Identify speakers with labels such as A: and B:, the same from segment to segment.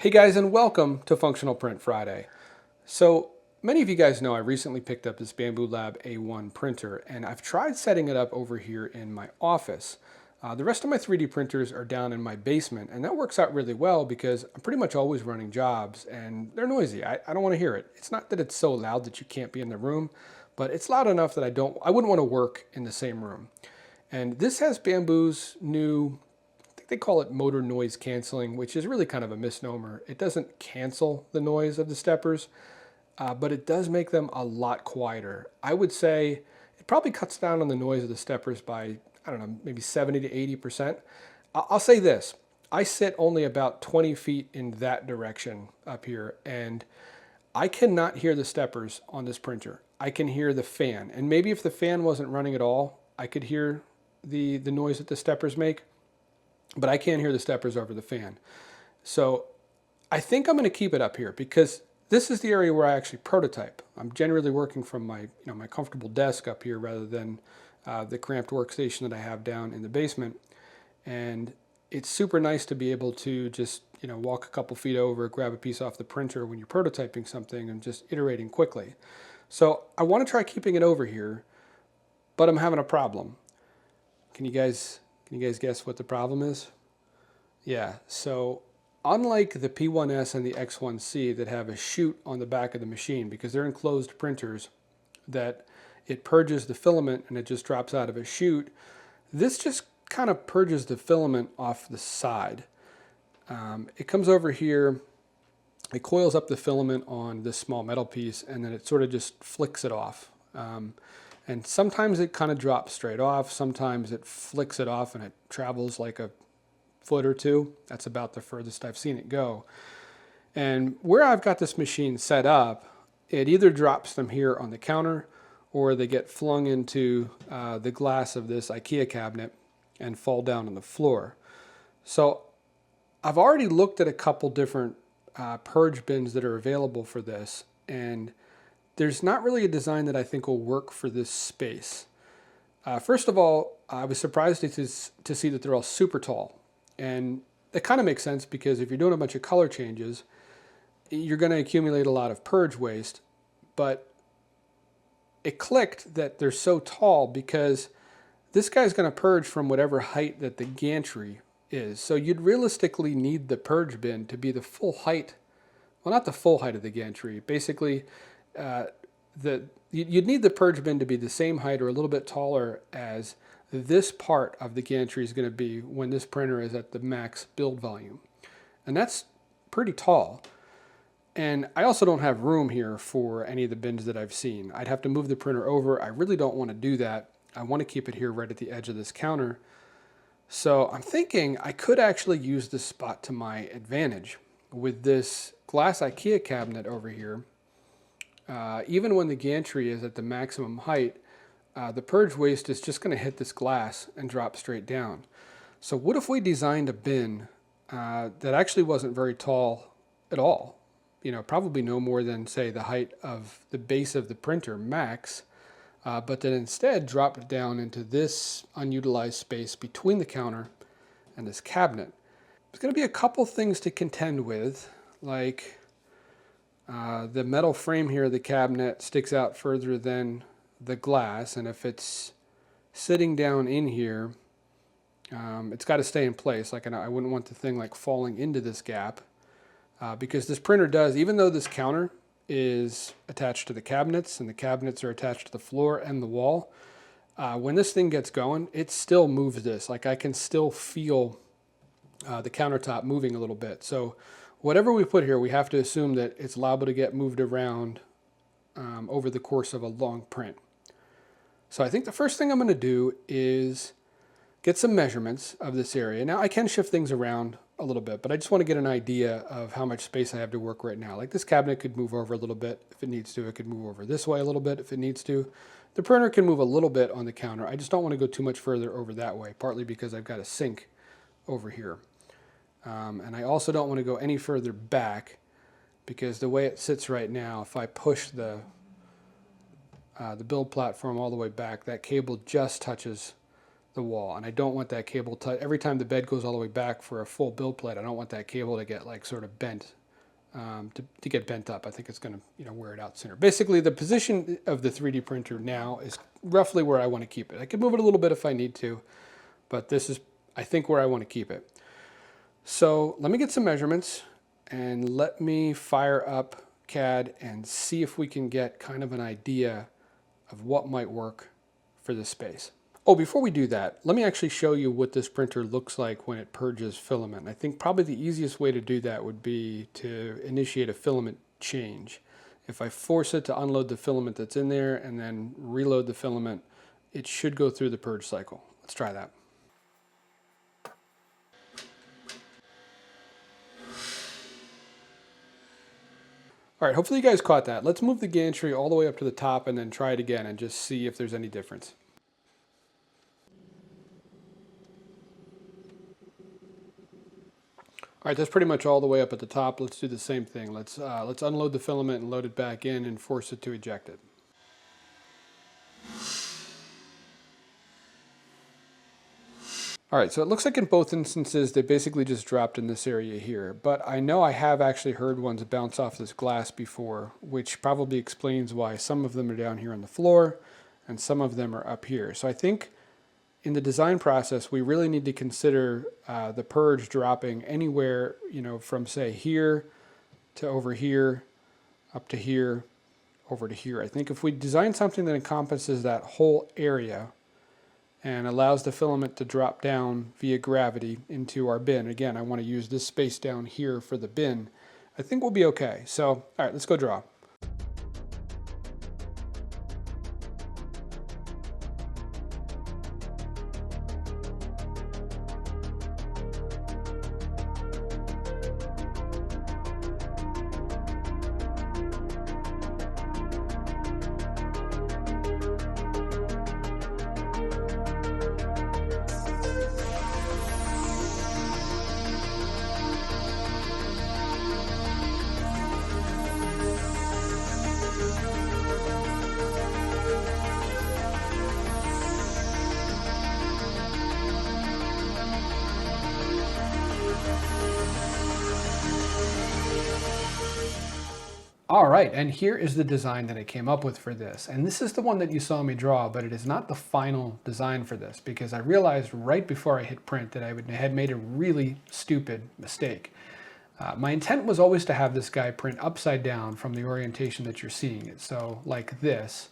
A: Hey guys, and welcome to Functional Print Friday. So many of you guys know I recently picked up this Bambu Lab A1 printer, and I've tried setting it up over here in my office. The rest of my 3D printers are down in my basement, and that works out really well because I'm pretty much always running jobs, and they're noisy. I don't want to hear it. It's not that it's so loud that you can't be in the room, but it's loud enough that I wouldn't want to work in the same room. And this has Bambu's new, I think they call it motor noise canceling, which is really kind of a misnomer. It doesn't cancel the noise of the steppers, but it does make them a lot quieter. I would say it probably cuts down on the noise of the steppers by, I don't know, maybe 70 to 80%. I'll say this. I sit only about 20 feet in that direction up here, and I cannot hear the steppers on this printer. I can hear the fan, and maybe if the fan wasn't running at all, I could hear the noise that the steppers make, but I can't hear the steppers over the fan. So I think I'm going to keep it up here because this is the area where I actually prototype. I'm generally working from my comfortable desk up here rather than the cramped workstation that I have down in the basement. And it's super nice to be able to just walk a couple feet over, grab a piece off the printer when you're prototyping something and just iterating quickly. So I want to try keeping it over here, but I'm having a problem. Can you guys guess what the problem is? Yeah, so unlike the P1S and the X1C that have a chute on the back of the machine because they're enclosed printers that it purges the filament and it just drops out of a chute, this just kind of purges the filament off the side. It comes over here, it coils up the filament on this small metal piece, and then it sort of just flicks it off. And sometimes it kind of drops straight off, sometimes it flicks it off and it travels like a foot or two. That's about the furthest I've seen it go. And where I've got this machine set up, it either drops them here on the counter or they get flung into the glass of this IKEA cabinet and fall down on the floor. So I've already looked at a couple different purge bins that are available for this, and there's not really a design that I think will work for this space. First of all, I was surprised to see that they're all super tall. And that kind of makes sense because if you're doing a bunch of color changes, you're going to accumulate a lot of purge waste. But it clicked that they're so tall because this guy's going to purge from whatever height that the gantry is. So you'd realistically need the purge bin to be the full height. Well, not the full height of the gantry. Basically, you'd need the purge bin to be the same height or a little bit taller as this part of the gantry is going to be when this printer is at the max build volume. And that's pretty tall. And I also don't have room here for any of the bins that I've seen. I'd have to move the printer over. I really don't want to do that. I want to keep it here right at the edge of this counter. So I'm thinking I could actually use this spot to my advantage with this glass IKEA cabinet over here. Even when the gantry is at the maximum height, the purge waste is just going to hit this glass and drop straight down. So what if we designed a bin that actually wasn't very tall at all? Probably no more than, say, the height of the base of the printer max, but that instead dropped down into this unutilized space between the counter and this cabinet. There's going to be a couple things to contend with, like the metal frame here of the cabinet sticks out further than the glass, and if it's sitting down in here, it's got to stay in place. Like, I wouldn't want the thing like falling into this gap because this printer does, even though this counter is attached to the cabinets and the cabinets are attached to the floor and the wall, when this thing gets going, it still moves this. Like, I can still feel the countertop moving a little bit. So whatever we put here, we have to assume that it's liable to get moved around over the course of a long print. So I think the first thing I'm going to do is get some measurements of this area. Now I can shift things around a little bit, but I just want to get an idea of how much space I have to work right now. Like, this cabinet could move over a little bit if it needs to. It could move over this way a little bit if it needs to. The printer can move a little bit on the counter. I just don't want to go too much further over that way, partly because I've got a sink over here. And I also don't want to go any further back because the way it sits right now, if I push the build platform all the way back, that cable just touches the wall, and I don't want that cable every time the bed goes all the way back for a full build plate, I don't want that cable to get like sort of bent, to get bent up. I think it's going to wear it out sooner. Basically, the position of the 3D printer now is roughly where I want to keep it. I can move it a little bit if I need to, but this is, I think, where I want to keep it. So let me get some measurements and let me fire up CAD and see if we can get kind of an idea of what might work for this space. Oh, before we do that, let me actually show you what this printer looks like when it purges filament. I think probably the easiest way to do that would be to initiate a filament change. If I force it to unload the filament that's in there and then reload the filament, it should go through the purge cycle. Let's try that. All right, hopefully you guys caught that. Let's move the gantry all the way up to the top and then try it again and just see if there's any difference. All right, that's pretty much all the way up at the top. Let's do the same thing. Let's unload the filament and load it back in and force it to eject it. All right, so it looks like in both instances they basically just dropped in this area here, but I know I have actually heard ones bounce off this glass before, which probably explains why some of them are down here on the floor and some of them are up here. So I think in the design process, we really need to consider the purge dropping anywhere, from say here to over here, up to here, over to here. I think if we design something that encompasses that whole area and allows the filament to drop down via gravity into our bin, again, I want to use this space down here for the bin, I think we'll be okay. So, all right, let's go draw. All right, and here is the design that I came up with for this. And this is the one that you saw me draw, but it is not the final design for this because I realized right before I hit print that I had made a really stupid mistake. My intent was always to have this guy print upside down from the orientation that you're seeing it. So like this,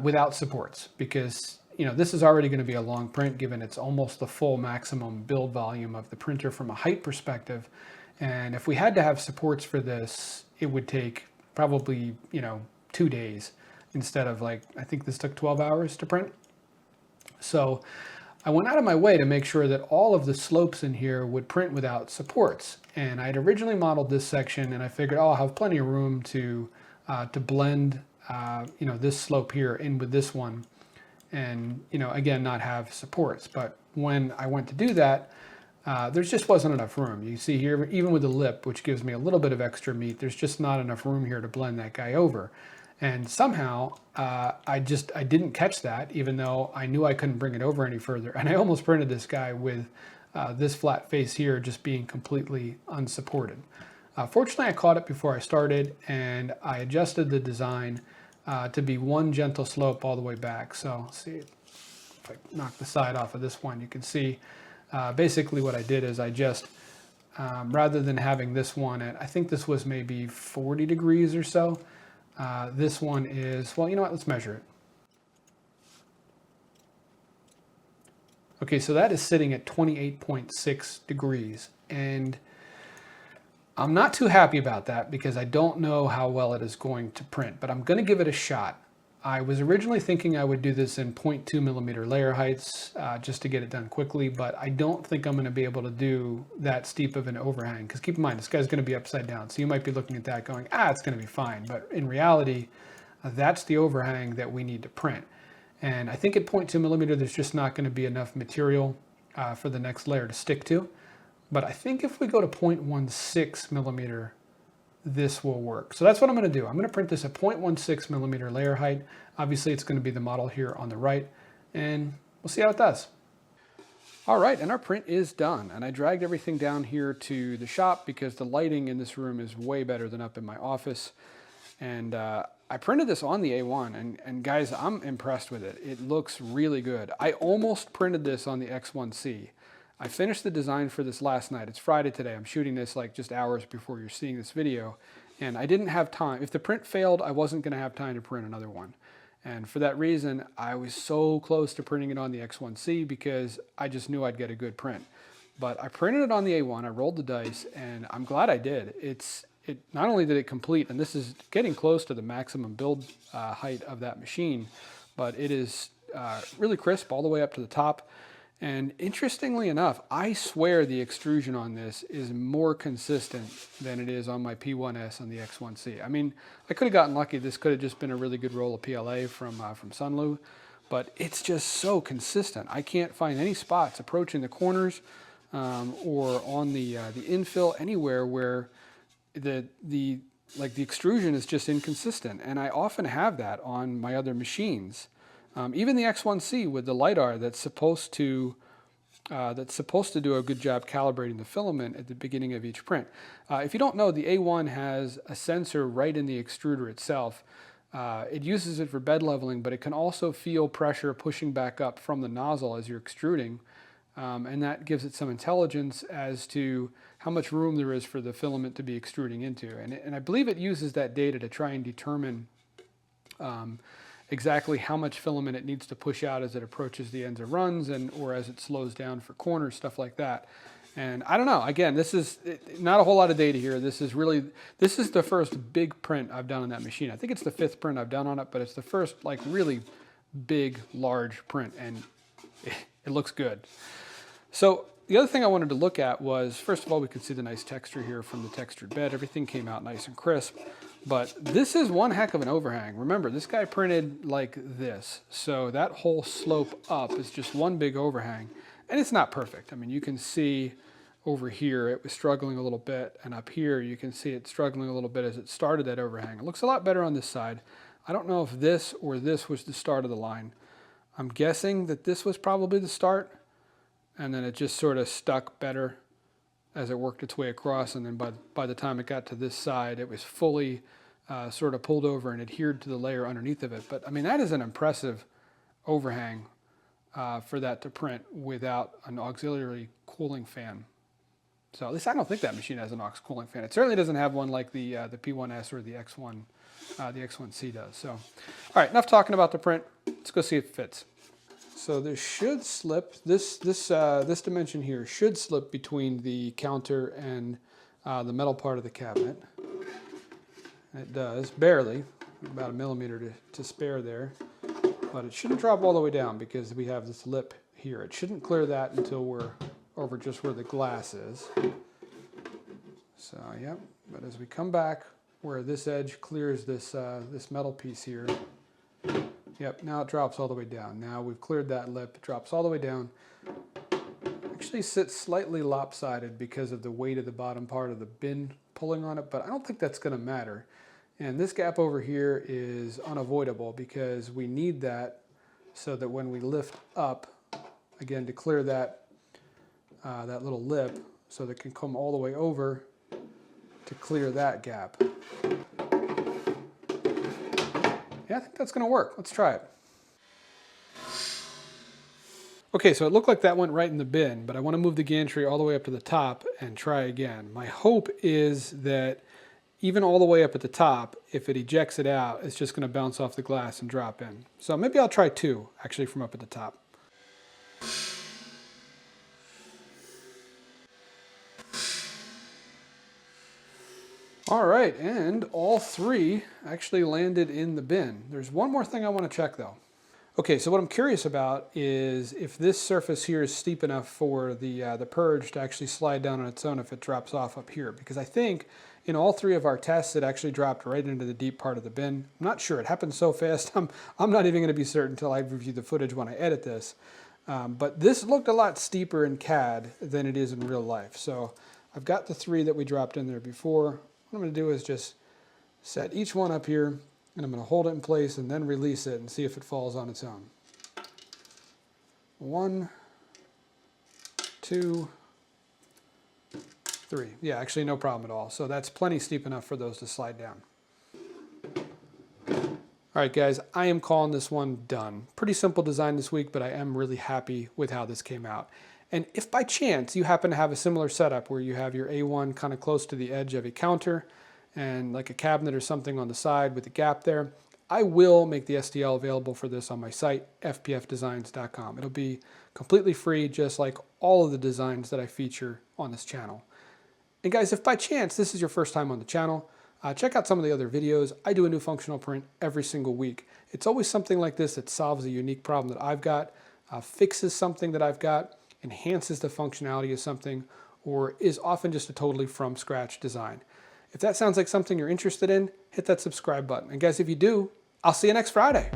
A: without supports, because this is already going to be a long print given it's almost the full maximum build volume of the printer from a height perspective. And if we had to have supports for this, it would take probably, 2 days instead of I think this took 12 hours to print. So I went out of my way to make sure that all of the slopes in here would print without supports. And I had originally modeled this section and I figured, I'll have plenty of room to blend, this slope here in with this one and, again, not have supports. But when I went to do that, there just wasn't enough room. You see here, even with the lip, which gives me a little bit of extra meat, there's just not enough room here to blend that guy over. And somehow I didn't catch that, even though I knew I couldn't bring it over any further. And I almost printed this guy with this flat face here just being completely unsupported. Fortunately, I caught it before I started and I adjusted the design to be one gentle slope all the way back. So let's see if I knock the side off of this one, you can see basically what I did is I just, rather than having this one at, I think this was maybe 40 degrees or so, this one is, well, you know what, let's measure it. Okay, so that is sitting at 28.6 degrees, and I'm not too happy about that because I don't know how well it is going to print, but I'm going to give it a shot. I was originally thinking I would do this in 0.2 millimeter layer heights just to get it done quickly, but I don't think I'm going to be able to do that steep of an overhang because keep in mind, this guy's going to be upside down. So you might be looking at that going, it's going to be fine. But in reality, that's the overhang that we need to print. And I think at 0.2 millimeter, there's just not going to be enough material for the next layer to stick to. But I think if we go to 0.16 millimeter, this will work. So that's what I'm going to do. I'm going to print this at 0.16 millimeter layer height. Obviously, it's going to be the model here on the right. And We'll see how it does. All right, and our print is done. And I dragged everything down here to the shop because the lighting in this room is way better than up in my office. And I printed this on the A1, and guys, I'm impressed with it. It looks really good. I almost printed this on the X1C. I finished the design for this last night. It's Friday today. I'm shooting this like just hours before you're seeing this video. And I didn't have time. If the print failed, I wasn't gonna have time to print another one. And for that reason, I was so close to printing it on the X1C because I just knew I'd get a good print. But I printed it on the A1, I rolled the dice, and I'm glad I did. It not only did it complete, and this is getting close to the maximum build height of that machine, but it is really crisp all the way up to the top. And interestingly enough, I swear the extrusion on this is more consistent than it is on my P1S on the X1C. I mean, I could have gotten lucky. This could have just been a really good roll of PLA from Sunlu, but it's just so consistent. I can't find any spots approaching the corners or on the infill anywhere where the extrusion is just inconsistent. And I often have that on my other machines. Even the X1C with the LiDAR that's supposed to do a good job calibrating the filament at the beginning of each print. If you don't know, the A1 has a sensor right in the extruder itself. It uses it for bed leveling, but it can also feel pressure pushing back up from the nozzle as you're extruding. And that gives it some intelligence as to how much room there is for the filament to be extruding into. And I believe it uses that data to try and determine exactly how much filament it needs to push out as it approaches the ends of runs or as it slows down for corners, stuff like that. And I don't know, again, this is not a whole lot of data here. This is the first big print I've done on that machine. I think it's the 5th print I've done on it, but it's the first like really big, large print, and it looks good. So the other thing I wanted to look at was, first of all, we can see the nice texture here from the textured bed. Everything came out nice and crisp. But this is one heck of an overhang. Remember, this guy printed like this. So that whole slope up is just one big overhang. And it's not perfect. I mean, you can see over here it was struggling a little bit. And up here you can see it struggling a little bit as it started that overhang. It looks a lot better on this side. I don't know if this or this was the start of the line. I'm guessing that this was probably the start. And then it just sort of stuck better as it worked its way across, and then by the time it got to this side, it was fully sort of pulled over and adhered to the layer underneath of it. But I mean, that is an impressive overhang for that to print without an auxiliary cooling fan. So at least I don't think that machine has an aux cooling fan. It certainly doesn't have one like the P1S or the X1C does. So, all right, enough talking about the print. Let's go see if it fits. So this should slip, this dimension here should slip between the counter and the metal part of the cabinet. And it does, barely, about a millimeter to spare there. But it shouldn't drop all the way down because we have this lip here. It shouldn't clear that until we're over just where the glass is. So, yep, but as we come back where this edge clears this, this metal piece here, yep, now it drops all the way down. Now we've cleared that lip, it drops all the way down. Actually sits slightly lopsided because of the weight of the bottom part of the bin pulling on it, but I don't think that's gonna matter. And this gap over here is unavoidable because we need that so that when we lift up, again, to clear that, that little lip, so that it can come all the way over to clear that gap. Yeah, I think that's gonna work. Let's try it. Okay, so it looked like that went right in the bin, but I wanna move the gantry all the way up to the top and try again. My hope is that even all the way up at the top, if it ejects it out, it's just gonna bounce off the glass and drop in. So maybe I'll try 2, actually, from up at the top. All right, and all 3 actually landed in the bin. There's one more thing I want to check though. Okay, so what I'm curious about is if this surface here is steep enough for the Purge to actually slide down on its own if it drops off up here. Because I think in all 3 of our tests, it actually dropped right into the deep part of the bin. I'm not sure, it happened so fast, I'm not even gonna be certain until I review the footage when I edit this. But this looked a lot steeper in CAD than it is in real life. So I've got the 3 that we dropped in there before. What I'm going to do is just set each one up here, and I'm going to hold it in place and then release it and see if it falls on its own. 1, 2, 3. Yeah, actually no problem at all. So that's plenty steep enough for those to slide down. All right, guys, I am calling this one done. Pretty simple design this week, but I am really happy with how this came out. And if by chance you happen to have a similar setup where you have your A1 kind of close to the edge of a counter and like a cabinet or something on the side with a gap there, I will make the STL available for this on my site, fpfdesigns.com. It'll be completely free, just like all of the designs that I feature on this channel. And guys, if by chance this is your first time on the channel, check out some of the other videos. I do a new functional print every single week. It's always something like this that solves a unique problem that I've got, fixes something that I've got, enhances the functionality of something, or is often just a totally from scratch design. If that sounds like something you're interested in, hit that subscribe button. And guys, if you do, I'll see you next Friday.